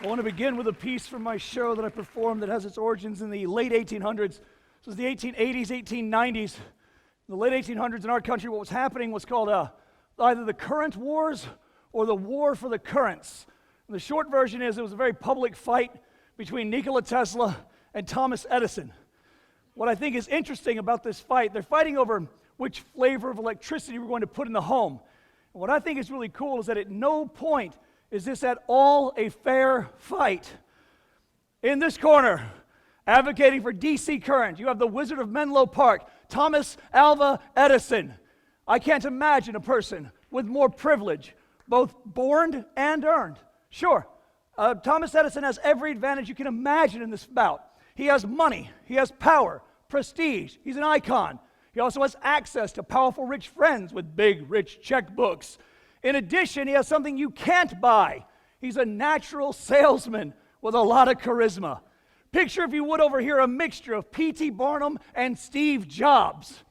want to begin with a piece from my show that I performed that has its origins in the late 1800s. This was the 1880s, 1890s. In the late 1800s in our country, what was happening was called either the current wars or the war for the currents. And the short version is it was a very public fight between Nikola Tesla and Thomas Edison. What I think is interesting about this fight, they're fighting over which flavor of electricity we're going to put in the home. And what I think is really cool is that at no point is this at all a fair fight. In this corner, advocating for DC current, you have the Wizard of Menlo Park, Thomas Alva Edison. I can't imagine a person with more privilege, both born and earned. Sure, Thomas Edison has every advantage you can imagine in this bout. He has money, he has power, prestige, he's an icon. He also has access to powerful rich friends with big rich checkbooks. In addition, he has something you can't buy. He's a natural salesman with a lot of charisma. Picture, if you would, over here, a mixture of P.T. Barnum and Steve Jobs.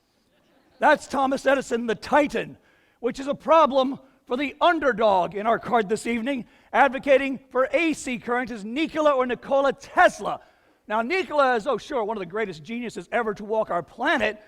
That's Thomas Edison, the Titan, which is a problem for the underdog in our card this evening. Advocating for AC current is Nikola Tesla. Now, Nikola is, one of the greatest geniuses ever to walk our planet,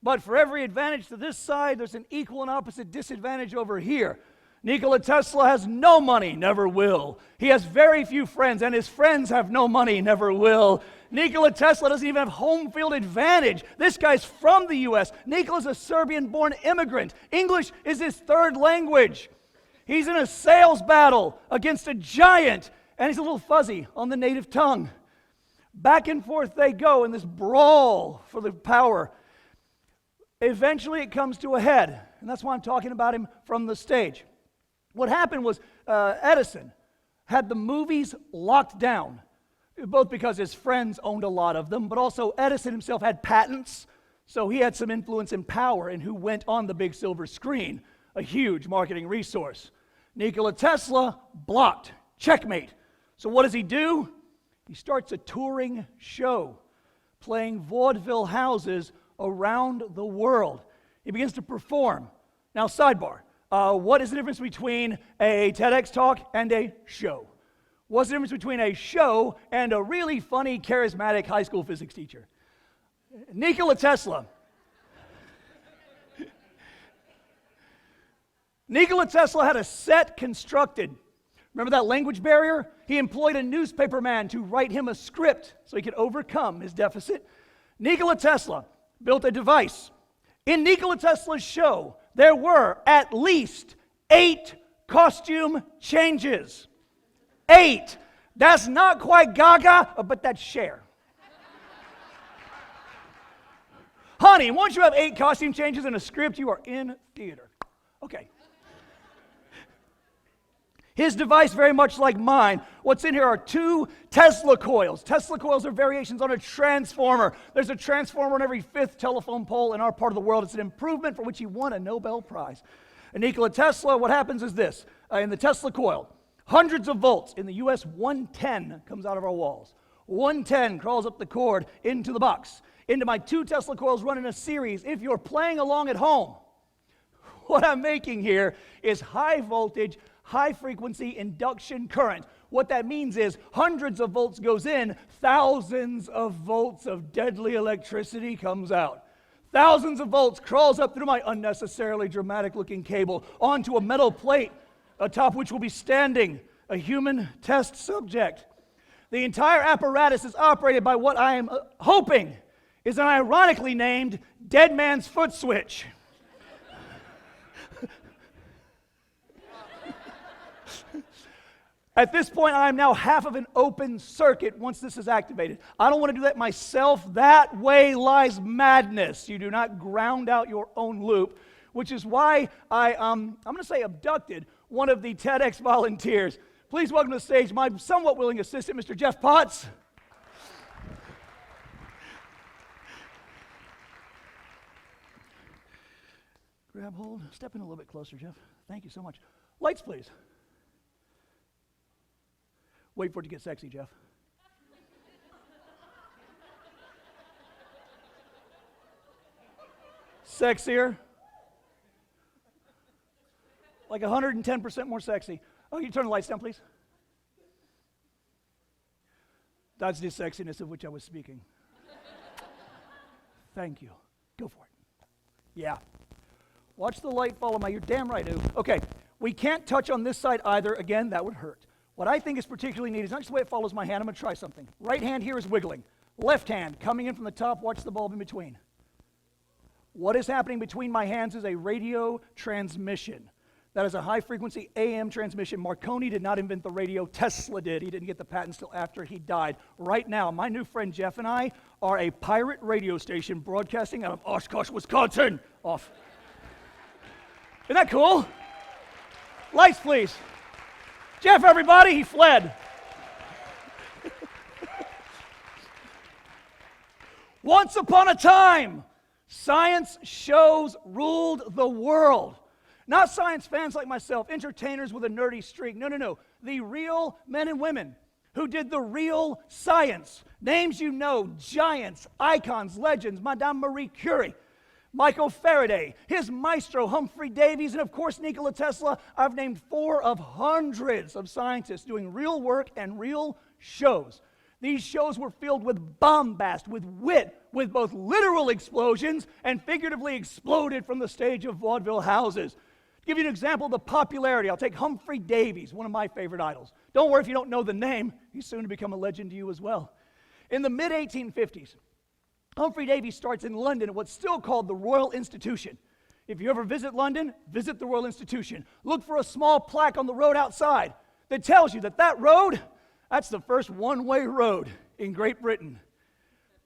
but for every advantage to this side, there's an equal and opposite disadvantage over here. Nikola Tesla has no money, never will. He has very few friends, and his friends have no money, never will. Nikola Tesla doesn't even have home field advantage. This guy's from the U.S. Nikola's a Serbian-born immigrant. English is his third language. He's in a sales battle against a giant, and he's a little fuzzy on the native tongue. Back and forth they go in this brawl for the power. Eventually it comes to a head, and that's why I'm talking about him from the stage. What happened was Edison had the movies locked down, both because his friends owned a lot of them, but also Edison himself had patents, so he had some influence and power in who went on the big silver screen, a huge marketing resource. Nikola Tesla blocked, checkmate. So what does he do? He starts a touring show, playing vaudeville houses around the world. He begins to perform. Now, sidebar, what is the difference between a TEDx talk and a show? What's the difference between a show and a really funny, charismatic high school physics teacher? Nikola Tesla. Nikola Tesla had a set constructed. Remember that language barrier? He employed a newspaperman to write him a script so he could overcome his deficit. Nikola Tesla built a device. In Nikola Tesla's show, there were at least 8 costume changes. 8. That's not quite Gaga, but that's Cher. Honey, once you have 8 costume changes in a script, you are in theater. Okay. His device, very much like mine. What's in here are 2 Tesla coils. Tesla coils are variations on a transformer. There's a transformer on every 5th telephone pole in our part of the world. It's an improvement for which he won a Nobel Prize. And Nikola Tesla, what happens is this. In the Tesla coil, hundreds of volts. In the U.S., 110 comes out of our walls. 110 crawls up the cord into the box. Into my 2 Tesla coils run in a series. If you're playing along at home, what I'm making here is high voltage, high frequency induction current. What that means is hundreds of volts goes in, thousands of volts of deadly electricity comes out. Thousands of volts crawls up through my unnecessarily dramatic looking cable onto a metal plate atop which will be standing a human test subject. The entire apparatus is operated by what I am hoping is an ironically named dead man's foot switch. At this point, I am now half of an open circuit once this is activated. I don't want to do that myself. That way lies madness. You do not ground out your own loop, which is why I'm going to say abducted one of the TEDx volunteers. Please welcome to the stage my somewhat willing assistant, Mr. Jeff Potts. Grab hold. Step in a little bit closer, Jeff. Thank you so much. Lights, please. Wait for it to get sexy, Jeff. Sexier. Like 110% more sexy. Oh, you turn the lights down, please. That's the sexiness of which I was speaking. Thank you. Go for it. Yeah. Watch the light follow my, you're damn right, dude. Okay, we can't touch on this side either. Again, that would hurt. What I think is particularly neat is not just the way it follows my hand. I'm going to try something. Right hand here is wiggling. Left hand coming in from the top. Watch the bulb in between. What is happening between my hands is a radio transmission. That is a high-frequency AM transmission. Marconi did not invent the radio. Tesla did. He didn't get the patent until after he died. Right now, my new friend Jeff and I are a pirate radio station broadcasting out of Oshkosh, Wisconsin. Off. Isn't that cool? Lights, please. Jeff, everybody, he fled. Once upon a time, science shows ruled the world. Not science fans like myself, entertainers with a nerdy streak. No. The real men and women who did the real science. Names you know, giants, icons, legends, Madame Marie Curie, Michael Faraday, his maestro, Humphrey Davies, and of course Nikola Tesla. I've named 4 of hundreds of scientists doing real work and real shows. These shows were filled with bombast, with wit, with both literal explosions and figuratively exploded from the stage of vaudeville houses. To give you an example of the popularity, I'll take Humphrey Davies, one of my favorite idols. Don't worry if you don't know the name. He's soon to become a legend to you as well. In the mid-1850s, Humphrey Davies starts in London at what's still called the Royal Institution. If you ever visit London, visit the Royal Institution. Look for a small plaque on the road outside that tells you that road, that's the first one-way road in Great Britain.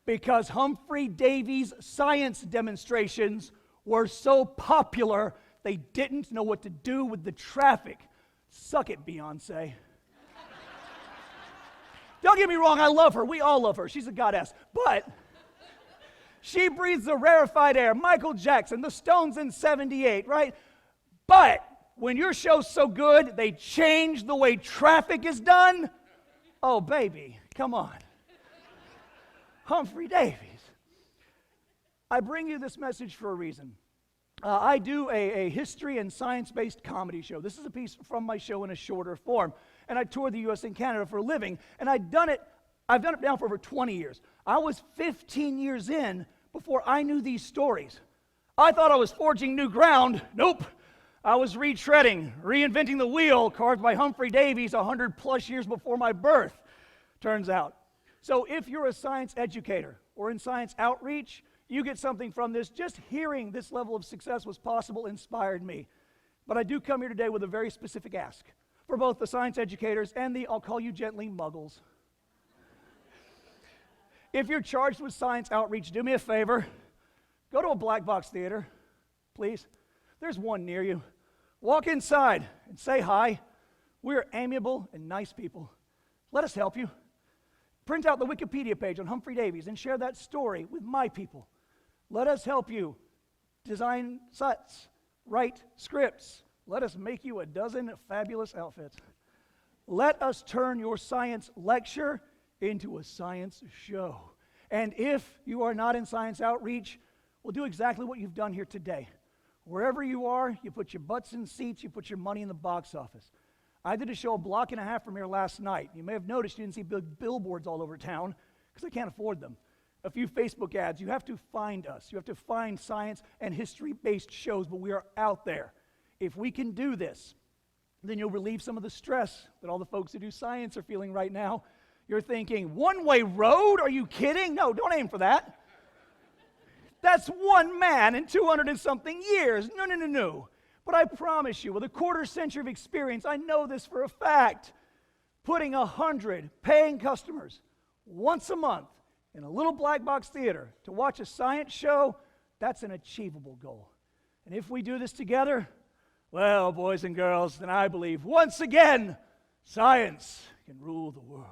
Because Humphrey Davies' science demonstrations were so popular, they didn't know what to do with the traffic. Suck it, Beyonce. Don't get me wrong, I love her. We all love her. She's a goddess. But she breathes the rarefied air. Michael Jackson, the Stones in 78, right? But when your show's so good, they change the way traffic is done. Oh, baby, come on. Humphrey Davies. I bring you this message for a reason. I do a history and science-based comedy show. This is a piece from my show in a shorter form. And I tour the U.S. and Canada for a living. And I've done it now for over 20 years. I was 15 years in before I knew these stories. I thought I was forging new ground. Nope. I was retreading, reinventing the wheel carved by Humphrey Davies 100+ years before my birth, turns out. So if you're a science educator or in science outreach, you get something from this. Just hearing this level of success was possible inspired me. But I do come here today with a very specific ask for both the science educators and the, I'll call you gently, muggles. If you're charged with science outreach, do me a favor. Go to a black box theater, please. There's one near you. Walk inside and say hi. We're amiable and nice people. Let us help you. Print out the Wikipedia page on Humphrey Davies and share that story with my people. Let us help you design sets, write scripts. Let us make you a dozen fabulous outfits. Let us turn your science lecture into a science show. And if you are not in science outreach, we'll do exactly what you've done here today. Wherever you are, you put your butts in seats, you put your money in the box office. I did a show a block and a half from here last night. You may have noticed you didn't see big billboards all over town because I can't afford them. A few Facebook ads. You have to find us. You have to find science and history-based shows, but we are out there. If we can do this, then you'll relieve some of the stress that all the folks who do science are feeling right now. You're thinking, one-way road? Are you kidding? No, don't aim for that. That's one man in 200 and something years. No. But I promise you, with a quarter century of experience, I know this for a fact. Putting 100 paying customers once a month in a little black box theater to watch a science show, that's an achievable goal. And if we do this together, well, boys and girls, then I believe once again, science can rule the world.